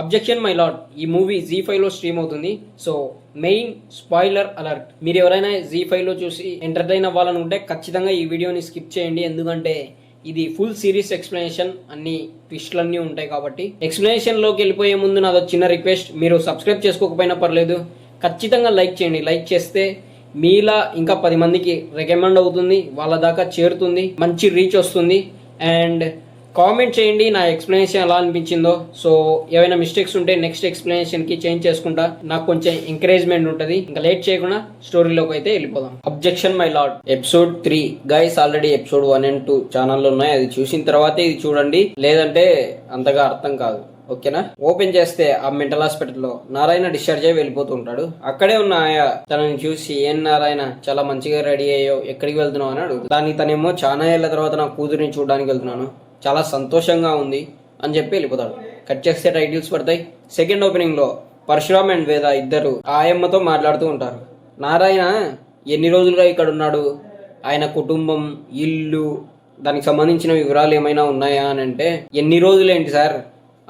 Objection my lord, ఈ movie Z5 లో stream అవుతుంది. So main spoiler alert. మీరు ఎవరైనా Z5 లో చూసి ఎంటర్టైన్ అవ్వాలనుకుంటే ఖచ్చితంగా ఈ వీడియోని స్కిప్ చేయండి. ఎందుకంటే ఇది ఫుల్ సిరీస్ ఎక్స్ప్లెనేషన్, అన్ని ట్విస్ట్లన్నీ ఉంటాయి కాబట్టి. ఎక్స్ప్లెనేషన్ లోకి వెళ్ళిపోయే ముందు నాదో చిన్న రిక్వెస్ట్, మీరు సబ్స్క్రైబ్ చేసుకోకపోయినా పర్లేదు, ఖచ్చితంగా లైక్ చేయండి. లైక్ చేస్తే మీలా ఇంకా 10 మందికి రికమెండ్ అవుతుంది, వాళ్ళ దాకా చేరుతుంది, మంచి రీచ్ వస్తుంది. అండ్ కామెంట్ చేయండి నా ఎక్స్ప్లెనేషన్ ఎలా అనిపించిందో. సో ఏవైనా మిస్టేక్స్ ఉంటే నెక్స్ట్ ఎక్స్ప్లెనేషన్ కి చేంజ్ చేసుకుంటా, నాకు కొంచెం ఎంకరేజ్మెంట్ ఉంటుంది. ఇంకా లేట్ చేయకుండా స్టోరీలోకి అయితే వెళ్ళిపోదాం. Objection my lord episode 3 guys. Already episode 1 and 2 ఛానల్లో ఉన్నాయి, అది చూసిన తర్వాతే ఇది చూడండి, లేదంటే అంతగా అర్థం కాదు. ఓకేనా? ఓపెన్ చేస్తే ఆ మెంటల్ హాస్పిటల్లో నారాయణ డిశ్చార్జ్ అయ్యి వెళ్ళిపోతూ ఉంటాడు. అక్కడే ఉన్న ఆయా తనని చూసి, ఏం నారాయణ చాలా మంచిగా రెడీ అయ్యో, ఎక్కడికి వెళ్తున్నావు అని అడుగుతుంది. దానికి తనేమో చాలా ఏళ్ల తర్వాత నా కూతురిని చూడడానికి వెళ్తున్నాను, చాలా సంతోషంగా ఉంది అని చెప్పి వెళ్ళిపోతాడు. కట్ చేస్తే టైటిల్స్ పడతాయి. సెకండ్ ఓపెనింగ్ లో పరశురామ్ అండ్ వేద ఇద్దరు ఆయమ్మతో మాట్లాడుతూ ఉంటారు. నారాయణ ఎన్ని రోజులుగా ఇక్కడ ఉన్నాడు, ఆయన కుటుంబం, ఇల్లు, దానికి సంబంధించిన వివరాలు ఏమైనా ఉన్నాయా అని అంటే, ఎన్ని రోజులు ఏంటి సార్,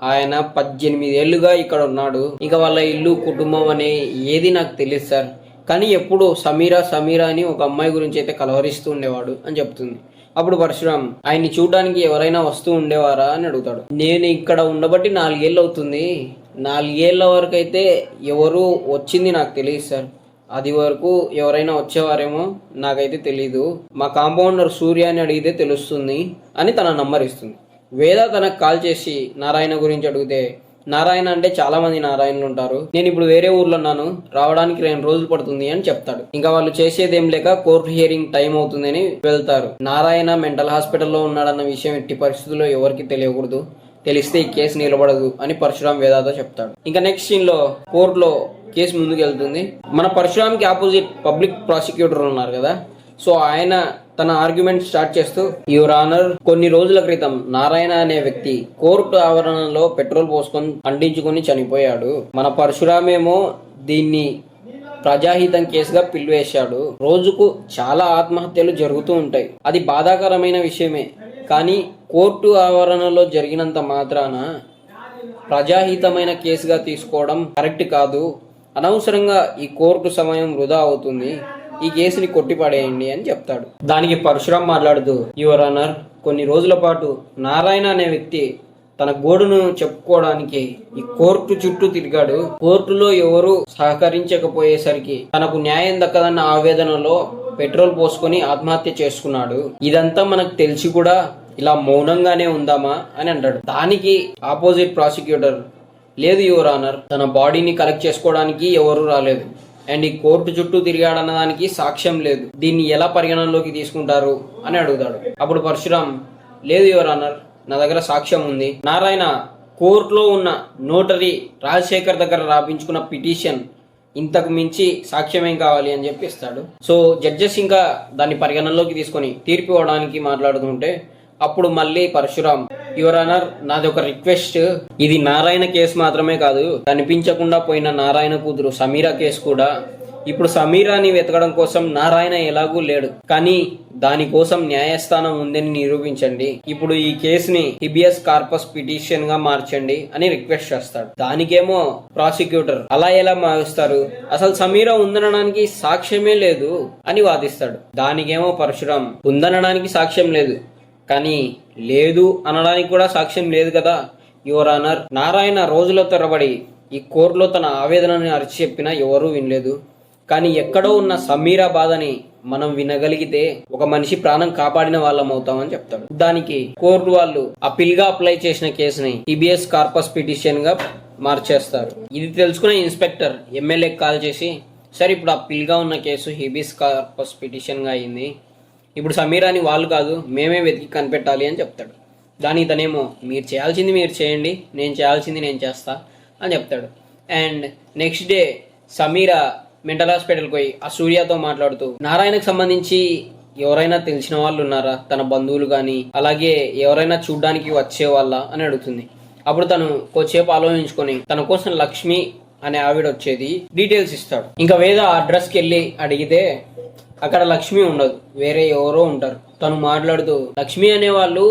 ఆయన 18 ఏళ్లుగా ఇక్కడ ఉన్నాడు, ఇక వాళ్ళ ఇల్లు కుటుంబం అనే ఏది నాకు తెలియదు సార్, కానీ ఎప్పుడు సమీరా సమీరా అని ఒక అమ్మాయి గురించి అయితే కలవరిస్తూ ఉండేవాడు అని చెప్తుంది. అప్పుడు పరశురామ్, ఆయన్ని చూడడానికి ఎవరైనా వస్తూ ఉండేవారా అని అడుగుతాడు. నేను ఇక్కడ ఉండబట్టి 4 ఏళ్ళు అవుతుంది, 4 ఏళ్ల వరకు అయితే ఎవరు వచ్చింది నాకు తెలియదు సార్, అది వరకు ఎవరైనా వచ్చేవారేమో నాకైతే తెలీదు, మా కాంపౌండర్ సూర్య అని అడిగితే తెలుస్తుంది అని తన నంబర్ ఇస్తుంది. వేద తనకు కాల్ చేసి నారాయణ గురించి అడిగితే, నారాయణ అంటే చాలా మంది నారాయణలు ఉంటారు, నేను ఇప్పుడు వేరే ఊర్లో ఉన్నాను, రావడానికి 2 రోజులు పడుతుంది అని చెప్తాడు. ఇంకా వాళ్ళు చేసేదేం లేక కోర్టు హియరింగ్ టైం అవుతుందని వెళ్తారు. నారాయణ మెంటల్ హాస్పిటల్లో ఉన్నాడన్న విషయం ఎట్టి పరిస్థితుల్లో ఎవరికి తెలియకూడదు, తెలిస్తే ఈ కేసు నిలబడదు అని పరశురామ్ వేదాతో చెప్తాడు. ఇంకా నెక్స్ట్ సీన్ లో కోర్టులో కేసు ముందుకు వెళ్తుంది. మన పరశురామ్ కి ఆపోజిట్ పబ్లిక్ ప్రాసిక్యూటర్ ఉన్నారు కదా, సో ఆయన తన ఆర్గ్యుమెంట్ స్టార్ట్ చేస్తూ, యువర్ ఆనర్, కొన్ని రోజుల క్రితం నారాయణ అనే వ్యక్తి కోర్టు ఆవరణలో పెట్రోల్ పోసుకొని అంటించుకొని చనిపోయాడు. మన పరశురామేమో దీన్ని ప్రజాహితం కేసుగా పిలివేశాడు. రోజుకు చాలా ఆత్మహత్యలు జరుగుతూ ఉంటాయి, అది బాధాకరమైన విషయమే, కానీ కోర్టు ఆవరణలో జరిగినంత మాత్రాన ప్రజాహితమైన కేసుగా తీసుకోవడం కరెక్ట్ కాదు, అనవసరంగా ఈ కోర్టు సమయం వృధా అవుతుంది, ఈ కేసుని కొట్టిపడేయండి అని చెప్తాడు. దానికి పరశురామ్ మాట్లాడుతూ, యువర్ ఆనర్, కొన్ని రోజుల పాటు నారాయణ అనే వ్యక్తి తన గోడును చెప్పుకోవడానికి ఈ కోర్టు చుట్టూ తిరిగాడు. కోర్టులో ఎవరు సహకరించకపోయేసరికి తనకు న్యాయం దక్కదన్న ఆవేదనలో పెట్రోల్ పోసుకొని ఆత్మహత్య చేసుకున్నాడు. ఇదంతా మనకు తెలిసి కూడా ఇలా మౌనంగానే ఉందామా అని అంటాడు. దానికి ఆపోజిట్ ప్రాసిక్యూటర్, లేదు యువర్ ఆనర్, తన బాడీని కలెక్ట్ చేసుకోవడానికి ఎవరు రాలేదు, అండ్ ఈ కోర్టు చుట్టూ తిరిగాడన్న దానికి సాక్ష్యం లేదు, దీన్ని ఎలా పరిగణనలోకి తీసుకుంటారు అని అడుగుతాడు. అప్పుడు పరశురామ్, లేదు యువర్ ఆనర్, నా దగ్గర సాక్ష్యం ఉంది, నారాయణ కోర్టులో ఉన్న నోటరీ రాజశేఖర్ దగ్గర రాపించుకున్న పిటిషన్, ఇంతకు మించి సాక్ష్యం ఏం కావాలి అని చెప్పిస్తాడు. సో జడ్జెస్ ఇంకా దాన్ని పరిగణనలోకి తీసుకొని తీర్పు ఇవ్వడానికి మాట్లాడుతుంటే, అప్పుడు మళ్ళీ పరశురామ్, యువర్ ఆనర్, నాది ఒక రిక్వెస్ట్, ఇది నారాయణ కేసు మాత్రమే కాదు, కనిపించకుండా పోయిన నారాయణ కూతురు సమీరా కేసు కూడా. ఇప్పుడు సమీరాని వెతకడం కోసం నారాయణ ఎలాగూ లేడు, కానీ దానికోసం న్యాయస్థానం ఉందని నిరూపించండి, ఇప్పుడు ఈ కేసుని హిబియస్ కార్పస్ పిటిషన్ గా మార్చండి అని రిక్వెస్ట్ చేస్తాడు. దానికేమో ప్రాసిక్యూటర్, అలా ఎలా మారుస్తారు, అసలు సమీరా ఉందనడానికి సాక్ష్యమే లేదు అని వాదిస్తాడు. దానికేమో పరశురామ్, ఉందనడానికి సాక్ష్యం లేదు, కానీ లేదు అనడానికి కూడా సాక్ష్యం లేదు కదా యువర్ ఆనర్, నారాయణ రోజుల తరబడి ఈ కోర్టులో తన ఆవేదనని అరిచి చెప్పినా ఎవరూ వినలేదు, కానీ ఎక్కడో ఉన్న సమీరా బాధని మనం వినగలిగితే ఒక మనిషి ప్రాణం కాపాడిన వాళ్ళం అవుతామని చెప్తాడు. దానికి కోర్టు వాళ్ళు అపీల్ గా అప్లై చేసిన కేసుని హిబియస్ కార్పస్ పిటిషన్ గా మార్చేస్తారు. ఇది తెలుసుకున్న ఇన్స్పెక్టర్ ఎమ్మెల్యే కాల్ చేసి, సరే ఇప్పుడు అపీల్ గా ఉన్న కేసు హిబియస్ కార్పస్ పిటిషన్ గా అయింది, ఇప్పుడు సమీరాని వాళ్ళు కాదు మేమే వెతికి కనిపెట్టాలి అని చెప్తాడు. దాని తనేమో, మీరు చేయాల్సింది మీరు చేయండి, నేను చేయాల్సింది నేను చేస్తా అని చెప్తాడు. And next day Sameera mental హాస్పిటల్కి పోయి ఆ సూర్యతో మాట్లాడుతూ, నారాయణకు సంబంధించి ఎవరైనా తెలిసిన వాళ్ళు ఉన్నారా, తన బంధువులు కానీ అలాగే ఎవరైనా చూడ్డానికి వచ్చే వాళ్ళ అని అడుగుతుంది. అప్పుడు తను కొద్దిసేపు ఆలోచించుకొని తన కోసం లక్ష్మి అనే ఆవిడ వచ్చేది డీటెయిల్స్ ఇస్తాడు. ఇంకా వేద అడ్రస్కి వెళ్ళి అడిగితే అక్కడ లక్ష్మి ఉండదు, వేరే ఎవరో ఉంటారు. తను మాట్లాడుతూ, లక్ష్మి అనే వాళ్ళు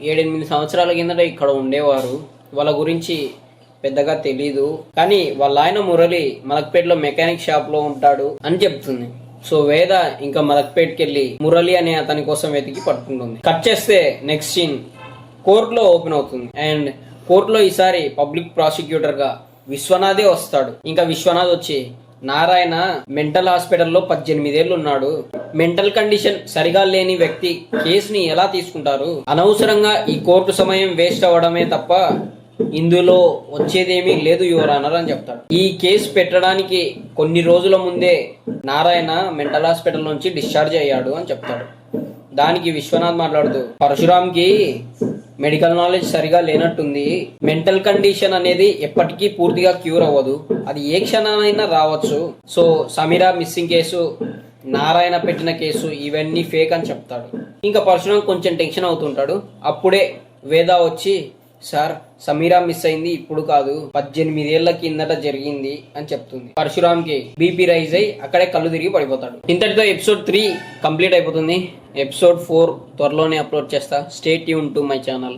7-8 సంవత్సరాల కిందట ఇక్కడ ఉండేవారు, వాళ్ళ గురించి పెద్దగా తెలీదు, కానీ వాళ్ళ ఆయన మురళి మలక్పేటలో మెకానిక్ షాప్ లో ఉంటాడు అని చెప్తుంది. సో వేద ఇంకా మలక్పేట్కి వెళ్ళి మురళి అనే అతని కోసం వెతికి పట్టుకుంటుంది. కట్ చేస్తే నెక్స్ట్ సీన్ కోర్టులో ఓపెన్ అవుతుంది. అండ్ కోర్టులో ఈసారి పబ్లిక్ ప్రాసిక్యూటర్ గా విశ్వనాథే వస్తాడు. ఇంకా విశ్వనాథ్ వచ్చి నారాయణ మెంటల్ హాస్పిటల్లో 18 ఏళ్ళు ఉన్నాడు, మెంటల్ కండిషన్ సరిగా లేని వ్యక్తి కేసుని ఎలా తీసుకుంటారు, అనవసరంగా ఈ కోర్టు సమయం వేస్ట్ అవ్వడమే తప్ప ఇందులో వచ్చేదేమీ లేదు యువర్ ఆనర్ అని చెప్తాడు. ఈ కేసు పెట్టడానికి కొన్ని రోజుల ముందే నారాయణ మెంటల్ హాస్పిటల్ నుంచి డిశ్చార్జ్ అయ్యాడు అని చెప్తాడు. దానికి విశ్వనాథ్ మాట్లాడుతూ పరశురామ్కి మెడికల్ నాలెడ్జ్ సరిగా లేనట్టుంది, మెంటల్ కండిషన్ అనేది ఎప్పటికీ పూర్తిగా క్యూర్ అవ్వదు, అది ఏ క్షణానైనా రావచ్చు. So Sameera missing case, Narayana పెట్టిన కేసు ఇవన్నీ ఫేక్ అని చెప్తాడు. ఇంకా పరశురామ్ కొంచెం టెన్షన్ అవుతుంటాడు. అప్పుడే వేద వచ్చి సార్ సమీరా మిస్ అయింది ఇప్పుడు కాదు, 18 ఏళ్ల కిందట జరిగింది అని చెప్తుంది. పరశురామ్ కి బీపీ రైజ్ అయ్యి అక్కడే కళ్ళు తిరిగి పడిపోతాడు. ఇంతటితో ఎపిసోడ్ 3 కంప్లీట్ అయిపోతుంది. ఎపిసోడ్ 4 త్వరలోనే అప్లోడ్ చేస్తా. Stay tune to my channel.